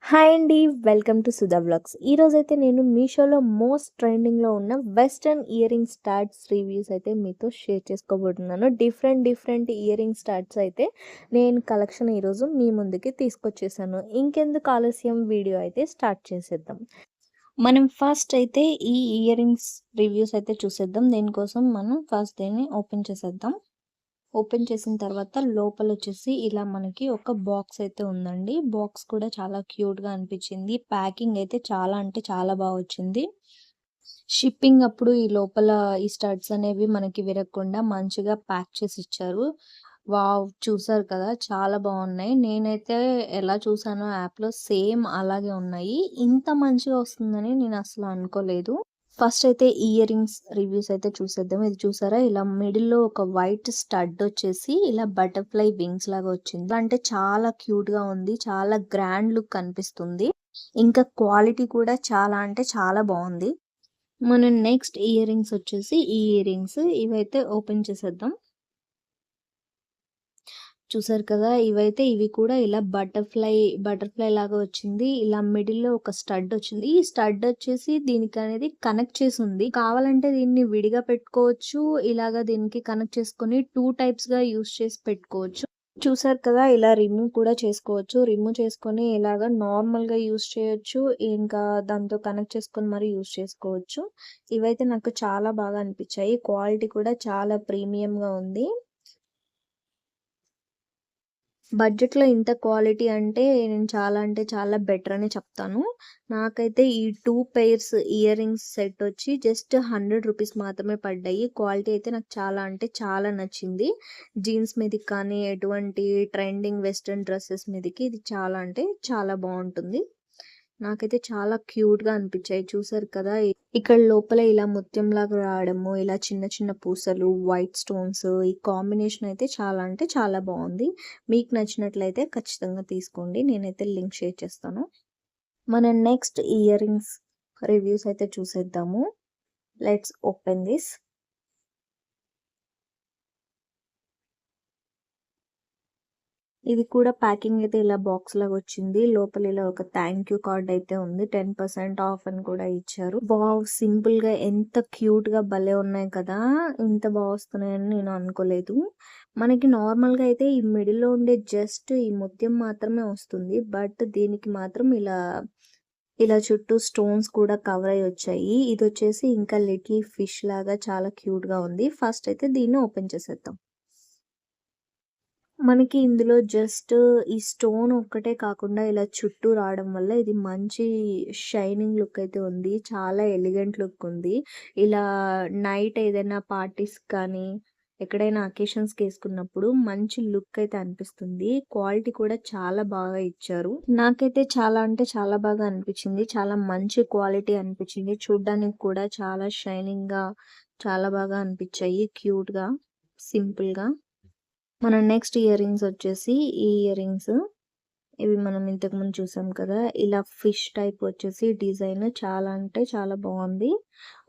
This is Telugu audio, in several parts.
హాయ్ అండి. Welcome to Sudha vlogs. ఈరోజైతే నేను మీషోలో మోస్ట్ ట్రెండింగ్‌లో ఉన్న వెస్టర్న్ ఇయరింగ్ స్టాడ్స్ రివ్యూస్ అయితే మీతో షేర్ చేసుకోబోతున్నాను. డిఫరెంట్ ఇయరింగ్ స్టాడ్స్ అయితే నేను కలెక్షన్ ఈరోజు మీ ముందుకి తీసుకొచ్చేసాను. ఇంకెందుకు ఆలస్యం, వీడియో అయితే స్టార్ట్ చేసేద్దాం. మనం ఫస్ట్ అయితే ఈ ఇయరింగ్స్ రివ్యూస్ అయితే చూసేద్దాం. దీనికోసం మనం ఫస్ట్ దీన్ని ఓపెన్ చేసేద్దాం. ఓపెన్ చేసిన తర్వాత లోపల వచ్చేసి ఇలా మనకి ఒక బాక్స్ అయితే ఉందండి. బాక్స్ కూడా చాలా క్యూట్‌గా అనిపించింది. ప్యాకింగ్ అయితే చాలా అంటే చాలా బాగా వచ్చింది. షిప్పింగ్ అప్పుడు ఈ లోపల ఈ స్టడ్స్ అనేవి మనకి విరగకుండా మంచిగా ప్యాక్ చేసి ఇచ్చారు. వావ్! చూసారు కదా! చాలా బాగున్నాయి. నేనైతే ఎలా చూసానో యాప్‌లో సేమ్ అలాగే ఉన్నాయి. ఇంత మంచిగా వస్తుందని నేను అసలు అనుకోలేదు. ఫస్ట్ అయితే ఇయర్ రింగ్స్ రివ్యూస్ అయితే చూసేద్దాం. ఇది చూసారా, ఇలా మిడిల్‌లో ఒక వైట్ స్టడ్ వచ్చేసి ఇలా బటర్‌ఫ్లై వింగ్స్ లాగా వచ్చింది. అంటే చాలా క్యూట్‌గా ఉంది. చాలా గ్రాండ్ లుక్ కనిపిస్తుంది. ఇంకా క్వాలిటీ కూడా చాలా అంటే చాలా బాగుంది. మనం నెక్స్ట్ ఇయర్ రింగ్స్ వచ్చేసి ఈ ఇయర్ రింగ్స్ ఇవైతే ఓపెన్ చేసేద్దాం. చూసారు కదా! ఇవి కూడా ఇలా బటర్‌ఫ్లై లాగా వచ్చింది. ఇలా మిడిల్‌లో ఒక స్టడ్ వచ్చింది. ఈ స్టడ్ వచ్చేసి దీనికనేది కనెక్ట్ చేసుంది. కావాలంటే దీన్ని విడిగా పెట్టుకోవచ్చు. ఇలాగా దీనికి కనెక్ట్ చేసుకొని 2 టైప్స్‌గా యూజ్ చేసి పెట్టుకోవచ్చు. చూసారు కదా! ఇలా రిమూవ్ కూడా చేసుకోవచ్చు. రిమూవ్ చేసుకొని ఇలాగా నార్మల్‌గా యూజ్ చేయొచ్చు. ఇంకా దాంతో కనెక్ట్ చేసుకొని మరి యూజ్ చేసుకోవచ్చు. ఇవైతే నాకు చాలా బాగా అనిపించాయి. క్వాలిటీ కూడా చాలా ప్రీమియంగా ఉంది. బడ్జెట్‌లో ఇంత క్వాలిటీ అంటే నేను చాలా అంటే చాలా బెటర్ అనే చెప్తాను. నాకైతే ఈ 2 పెయిర్స్ ఇయర్ రింగ్స్ సెట్ వచ్చి జస్ట్ రూ. 100 మాత్రమే పడ్డాయి. క్వాలిటీ అయితే నాకు చాలా అంటే చాలా నచ్చింది. జీన్స్ మీదకి కానీ, ఎటువంటి ట్రెండింగ్ వెస్టర్న్ డ్రెసెస్ మీదకి ఇది చాలా అంటే చాలా బావుంటుంది. నాకైతే చాలా క్యూట్‌గా అనిపించాయి. చూసారు కదా! ఇక్కడ లోపల ఇలా ముత్యంలాగా రావడము, ఇలా చిన్న చిన్న పూసలు, వైట్ స్టోన్స్, ఈ కాంబినేషన్ అయితే చాలా అంటే చాలా బావుంది. మీకు నచ్చినట్లయితే ఖచ్చితంగా తీసుకోండి. నేనైతే లింక్ షేర్ చేస్తాను. మన నెక్స్ట్ ఇయర్ రింగ్స్ రివ్యూస్ అయితే చూసేద్దాము. Let's open this. ఇది కూడా ప్యాకింగ్ అయితే ఇలా బాక్స్ లాగా వచ్చింది. లోపల ఇలా ఒక థ్యాంక్ యూ కార్డ్ అయితే ఉంది. 10% ఆఫ్ అని కూడా ఇచ్చారు. వావ్! సింపుల్ గా ఎంత క్యూట్ గా భలే ఉన్నాయి కదా! ఇంత బాగా వస్తున్నాయని నేను అనుకోలేదు. మనకి నార్మల్ గా అయితే ఈ మిడిల్ లో ఉండే జస్ట్ ఈ ముత్యం మాత్రమే వస్తుంది. బట్ దీనికి మాత్రం ఇలా చుట్టూ స్టోన్స్ కూడా కవర్ అయ్యి వచ్చాయి. ఇది వచ్చేసి ఇంకా లిటిల్ ఫిష్ లాగా చాలా క్యూట్ గా ఉంది. ఫస్ట్ అయితే దీన్ని ఓపెన్ చేసేద్దాం. మనకి ఇందులో జస్ట్ ఈ స్టోన్ ఒక్కటే కాకుండా ఇలా చుట్టూ రావడం వల్ల ఇది మంచి షైనింగ్ లుక్ అయితే ఉంది. చాలా ఎలిగెంట్ లుక్ ఉంది. ఇలా నైట్ ఏదైనా పార్టీస్ కానీ, ఎక్కడైనా అకేషన్స్‌కి ఏసుకున్నప్పుడు మంచి లుక్ అయితే అనిపిస్తుంది. క్వాలిటీ కూడా చాలా బాగా ఇచ్చారు. నాకైతే చాలా అంటే చాలా బాగా అనిపించింది. చాలా మంచి క్వాలిటీ అనిపించింది. చూడ్డానికి కూడా చాలా షైనింగ్‌గా చాలా బాగా అనిపించాయి. క్యూట్‌గా, సింపుల్‌గా. మన నెక్స్ట్ ఇయర్ రింగ్స్ వచ్చేసి ఈ ఇయర్ రింగ్స్. ఇవి మనం ఇంతకుముందు చూసాం కదా! ఇలా ఫిష్ టైప్ వచ్చేసి డిజైన్ చాలా అంటే చాలా బాగుంది.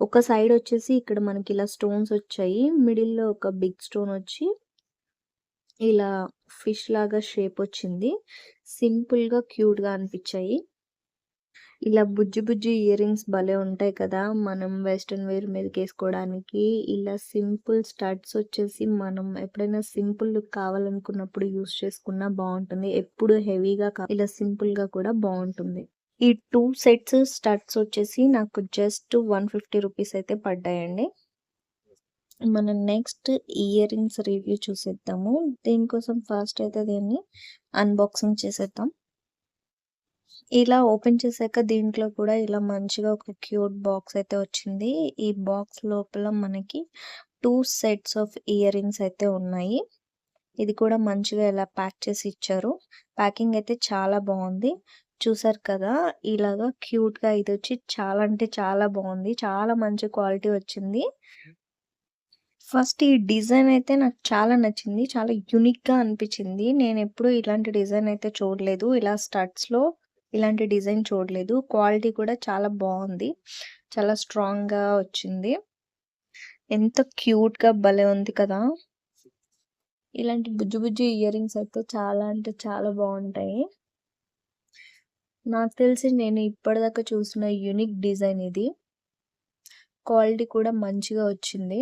ఒక సైడ్ వచ్చేసి ఇక్కడ మనకి ఇలా స్టోన్స్ వచ్చాయి. మిడిల్‌లో ఒక బిగ్ స్టోన్ వచ్చి ఇలా ఫిష్ లాగా షేప్ వచ్చింది. సింపుల్‌గా, క్యూట్‌గా అనిపించాయి. ఇలా బుజ్జి ఇయర్ రింగ్స్ భలే ఉంటాయి కదా! మనం వెస్టర్న్ వేర్ మీదకేసుకోవడానికి. ఇలా సింపుల్ స్టడ్స్ వచ్చేసి మనం ఎప్పుడైనా సింపుల్ లుక్ కావాలనుకున్నప్పుడు యూజ్ చేసుకున్నా బావుంటుంది. ఎప్పుడు హెవీగా ఇలా సింపుల్‌గా కూడా బావుంటుంది. ఈ 2 సెట్స్ స్టడ్స్ వచ్చేసి నాకు జస్ట్ రూ. 150 అయితే పడ్డాయండి. మనం నెక్స్ట్ ఇయర్ రింగ్స్ రివ్యూ చూసేద్దాము. దీనికోసం ఫస్ట్ అయితే దీన్ని అన్బాక్సింగ్ చేసేద్దాం. ఇలా ఓపెన్ చేశాక దీంట్లో కూడా ఇలా మంచిగా ఒక క్యూట్ బాక్స్ అయితే వచ్చింది. ఈ బాక్స్ లోపల మనకి 2 సెట్స్ ఆఫ్ ఇయర్ రింగ్స్ అయితే ఉన్నాయి. ఇది కూడా మంచిగా ఇలా ప్యాక్ చేసి ఇచ్చారు. ప్యాకింగ్ అయితే చాలా బాగుంది. చూసారు కదా! ఇలాగా క్యూట్‌గా ఇదొచ్చి చాలా అంటే చాలా బాగుంది. చాలా మంచి క్వాలిటీ వచ్చింది. ఫస్ట్ ఈ డిజైన్ అయితే నాకు చాలా నచ్చింది. చాలా యూనిక్‌గా అనిపించింది. నేనెప్పుడు ఇలాంటి డిజైన్ అయితే చూడలేదు. ఇలా స్టడ్స్‌లో ఇలాంటి డిజైన్ చూడలేదు. క్వాలిటీ కూడా చాలా బావుంది. చాలా స్ట్రాంగ్‌గా వచ్చింది. ఎంత క్యూట్‌గా భలే ఉంది కదా! ఇలాంటి బుజ్జి ఇయర్ రింగ్స్ అయితే చాలా అంటే చాలా బావుంటాయి. నాకు తెలిసి నేను ఇప్పటిదాకా చూసిన యూనిక్ డిజైన్ ఇది. క్వాలిటీ కూడా మంచిగా వచ్చింది.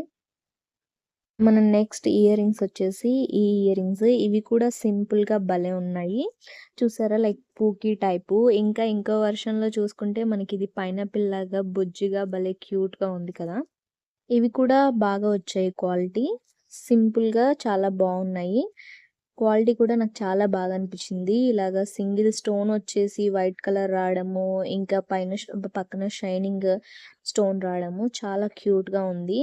మన నెక్స్ట్ ఇయర్ రింగ్స్ వచ్చేసి ఈ ఇయర్ రింగ్స్. ఇవి కూడా సింపుల్‌గా భలే ఉన్నాయి. చూసారా లైక్ పూకీ టైపు. ఇంకా ఇంకో వెర్షన్‌లో చూసుకుంటే మనకిది పైనాపిల్ లాగా బుజ్జిగా భలే క్యూట్‌గా ఉంది కదా! ఇవి కూడా బాగా వచ్చాయి క్వాలిటీ. సింపుల్‌గా చాలా బావున్నాయి. క్వాలిటీ కూడా నాకు చాలా బాగా అనిపించింది. ఇలాగా సింగిల్ స్టోన్ వచ్చేసి వైట్ కలర్ రావడము, ఇంకా పక్కన షైనింగ్ స్టోన్ రావడము చాలా క్యూట్‌గా ఉంది.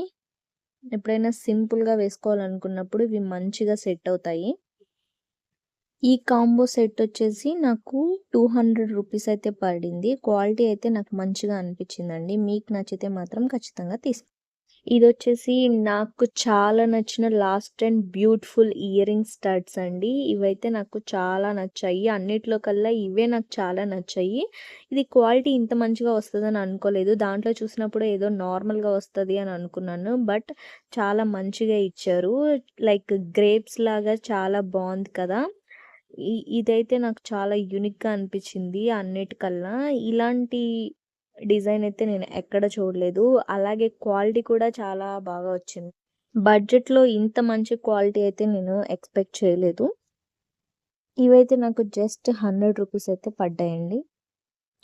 ఎప్పుడైనా సింపుల్‌గా వేసుకోవాలనుకున్నప్పుడు ఇవి మంచిగా సెట్ అవుతాయి. ఈ కాంబో సెట్ వచ్చేసి నాకు 200 రూపీస్ అయితే పడింది. క్వాలిటీ అయితే నాకు మంచిగా అనిపించిందండి. మీకు నచ్చితే మాత్రం ఖచ్చితంగా ఇదొచ్చేసి నాకు చాలా నచ్చిన last and beautiful earring studs అండి. ఇవైతే నాకు చాలా నచ్చాయి. అన్నిట్లో కల్లా ఇవే నాకు చాలా నచ్చాయి. ఇది క్వాలిటీ ఇంత మంచిగా వస్తదని అనుకోలేదు. దాంట్లో చూసినప్పుడు ఏదో నార్మల్‌గా వస్తది అని అనుకున్నాను. బట్ చాలా మంచిగా ఇచ్చారు. లైక్ గ్రేప్స్ లాగా చాలా బావుంది కదా! ఇదైతే నాకు చాలా యూనిక్‌గా అనిపించింది అన్నిటికన్నా. ఇలాంటి డిజైన్ అయితే నేను ఎక్కడ చూడలేదు. అలాగే క్వాలిటీ కూడా చాలా బాగా వచ్చింది. బడ్జెట్‌లో ఇంత మంచి క్వాలిటీ అయితే నేను ఎక్స్‌పెక్ట్ చేయలేదు. ఇవైతే నాకు జస్ట్ 100 రూపీస్ అయితే పడ్డాయండి.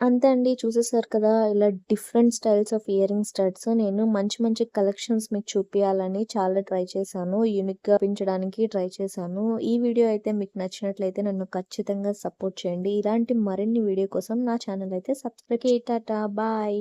అంతే అండి. చూసేసారు కదా! ఇలా different styles of earring studs నేను మంచి మంచి కలెక్షన్స్ మీకు చూపియాలని చాలా ట్రై చేశాను. యూనిక్‌గా అనిపించడానికి ట్రై చేశాను. ఈ వీడియో అయితే మీకు నచ్చినట్లయితే నన్ను ఖచ్చితంగా సపోర్ట్ చేయండి. ఇలాంటి మరిన్ని వీడియో కోసం నా ఛానల్ అయితే సబ్స్క్రైబ్ టాటా బాయ్.